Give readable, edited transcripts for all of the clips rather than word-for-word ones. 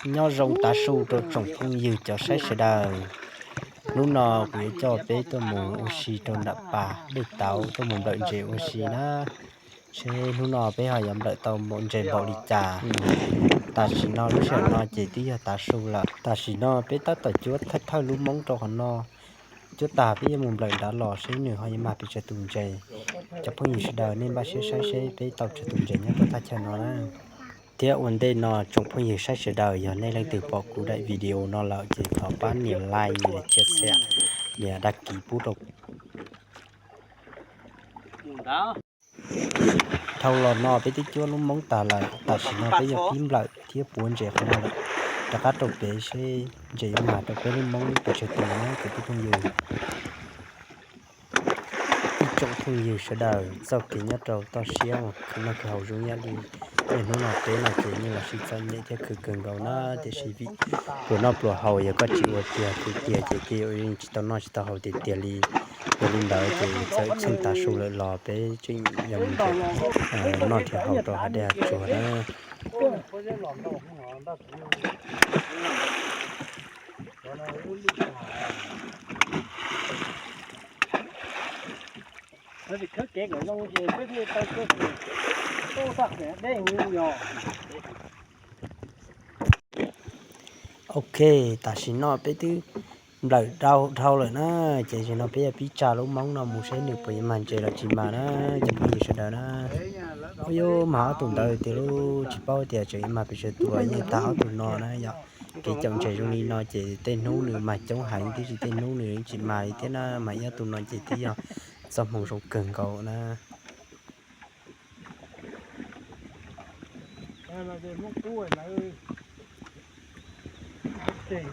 nhỏ rồng ta su rồi trồng phong dư cho sai sẽ đời lúc nào cũng cho bé tôi muốn oxy trong đập bà để tàu tôi muốn đợi chế oxy na chứ lúc nào bé họ dám đợi tàu muốn chế bảo đi trả ta chỉ nó lúc sau nó chỉ tí ta su là ta chỉ nó bé ta tự chúa thách thao lúc mong cho họ nó chúa ta bây giờ muốn đợi đã lò xí nữa họ mà bị chế tùng chế cho phong dư sẽ đời nên ba sẽ sai bé tàu chế tùng chế nhá tôi ta cho nó na tiếc vấn đề nó trong phong hiệu sách sẽ đời giờ nên là từ bỏ cú đại video nó là chỉ có bán nhiều like nhiều chia sẻ nhiều đăng ký bút đọc thâu lò nó bây giờ chưa lúc mong ta lại ta chỉ nó bây giờ phim lại tiếc buồn trẻ không lại ta cắt đọc để sẽ chỉ mà đọc cái lúc mong để cho tụi nó cái phong hiệu trong phong hiệu sẽ đời sau khi nhất đầu to xiêu nó cái hậu dung nhá đi nên nó là thế là kiểu như là sinh sản nhẹ cái cứ cần gạo nó để sử vị của nó bùa hậu giờ có chịu tiền chỉ tiêu chỉ tao nói chỉ tao hậu tiền li rồi linh đạo thì sẽ sinh ta số lợi lò bé chuyên dòng nó thì hậu đó hay để chùa đó nó bị khớp kẹt rồi nó gì biết như tao cứ tô sắc để ngu nhỏ ok ta xin nó bé thứ lợi đau thâu rồi nó chỉ nó bé bị trà lúc móng nó muốn xem được bởi màn chơi là chỉ mà nó chỉ có gì sẽ đó nó ôi yo mà tụi đời thì lúc chỉ bao tiền chơi mà bị chơi tuổi như tao tụi nó nó giờ cái chồng chơi trong đi nó chỉ tên nấu nữa mà chống hành thì chỉ tên nấu nữa chỉ mà thế nó mà giờ tụi nó chỉ tí giờ xong một số cần cầu nó là để múc tuổi là ơi để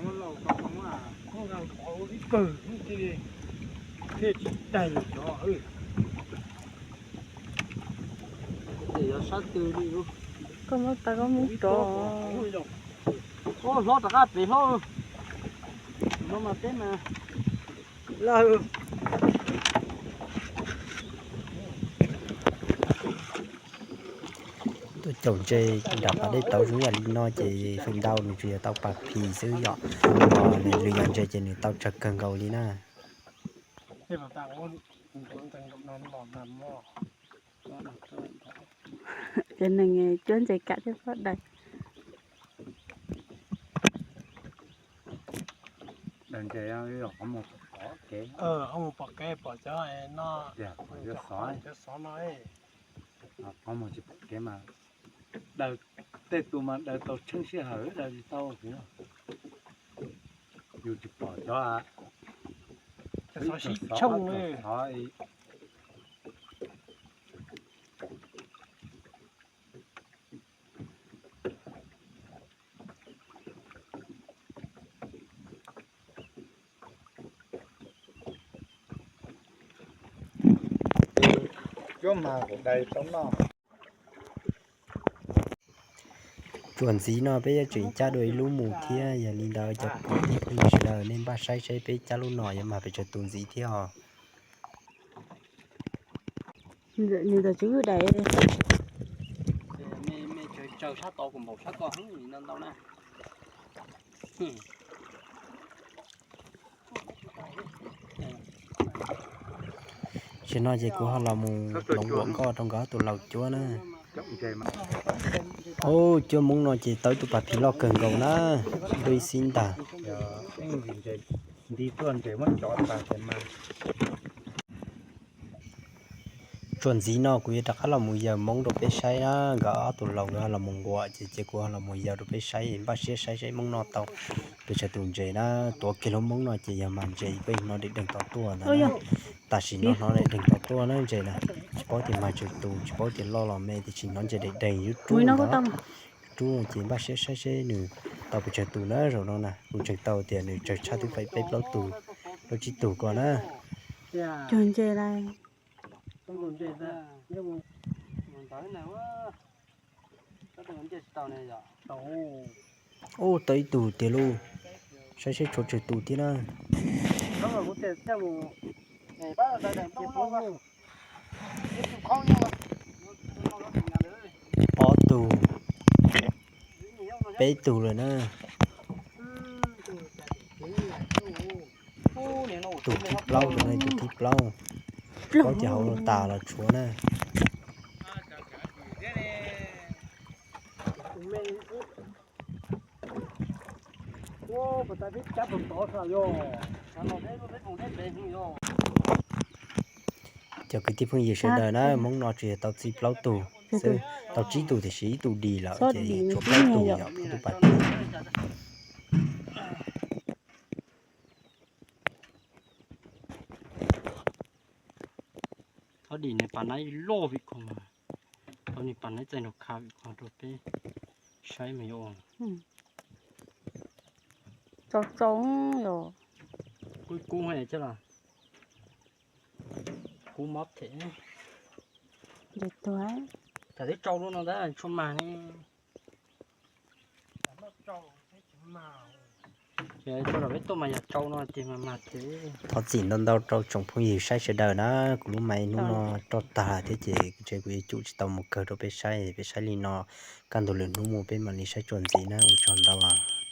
nó lâu không à không nào có cái cử cái thế đầy đó ơi để nó sát từ đi luôn Como tá como to. Ô, lót ra để thôi. Nó mà thế mà. Là tôi chồng chơi đập ở đây tàu xuống là nó chỉ phần đau này chỉ tàu bạc thì xứ dọ này lười ăn chơi trên này tàu chặt cần cầu đi na thế mà tao ôn cũng thành nó lọt nằm mò. Cho nên nghe chuyến chạy cả cái phát đây. đàn trẻ có một bỏ kế Ông bỏ cái bỏ cho nó dạ rất sói nó ấy có một chiếc kế mà đời tết tụi mà đời tàu chân xe hở đời tàu thế nào dù chụp bỏ cho à sói xí trông ấy sói chỗ mà của đây sống nó chuẩn gì nó bây giờ chuyển cha đuổi lũ mù thia giờ linh đời chặt đi không giờ nên ba say bây cha lũ nọ mà phải chặt tuần gì thia họ Như là chú đây. mẹ chờ sát to của một sát con hắn thì nên đâu nè chỉ nói gì của họ là mù lồng quẩn co trong đó tụi lầu chúa nữa ô chưa muốn nói chỉ tới tụi bà phi lo cần cầu nó đôi xin ta đi tuần để mất chọn bà sẽ mà chuẩn gì nó cũng chắc là mùi giờ mong được bé say á gõ tụi lầu đó là mong gọi chỉ của là mùi giờ được bé say ba say mong nó tàu bây giờ tụi chơi nó tuổi kilo mong nó chỉ giờ màn chơi bây nó để đừng tàu tua nữa ta chỉ nó để đừng tàu tua nó chơi nè chỉ có tiền mà chơi tù chỉ có tiền lo mẹ thì chỉ nó chơi để đầy Mũi nó có tâm. chú chỉ ba say nữa tàu bây giờ tù nữa rồi nó nè mình chơi tàu tiền nữa chơi cha tụi phải lâu tù nó chỉ tù còn á Chuyến chơi đây. không còn chơi ra nhưng mà mình tới nào á có thể chơi tàu này rồi tàu ô tới tù tiền luôn say chốt chơi tù tiền á đó là có thể theo một ngày ba đại đại tông nó vào cái chụp không nhưng mà nó nhà đấy ปอตูเป้ตูเลยนะ ô này nó ตูทิพเล่าเลยตูทิพเล่าก็จะเอาตาละชัวนะ ô bà ta biết chắc bằng to sao vô nó thấy nó biết vùng đấy bền như vô จะคือที่เพิ่งอยู่เฉยๆนะมองนอจะตอทิพเล่าตูซึ่งตอจีตูแต่สีตูดีแล้วจะจบเล่าตูอย่างตูปัด เขาดีในป่านไหนโลวิคงมาตอนนี้ป่านไหนใจหนกคาวิคงตัวเป้ใช้ไม่ออก Chọc trống rồi. Cú hay chứ là cú móp thế Để tối. chả thấy trâu luôn nó đã cho mà này vậy cho là biết tôi mà nhặt trâu nó thì mà thế พอจีนเราเราจงพูดอยู่ใช้เฉยๆนะกูรู้ไหมนู่นนอตอตาที่เจกูจุดตอมเกิดเราไปใช้ลีนอการตัวเลือนนู่นมูเป็นมันนี่ใช้จวนจีนะอุจจอนตาว่า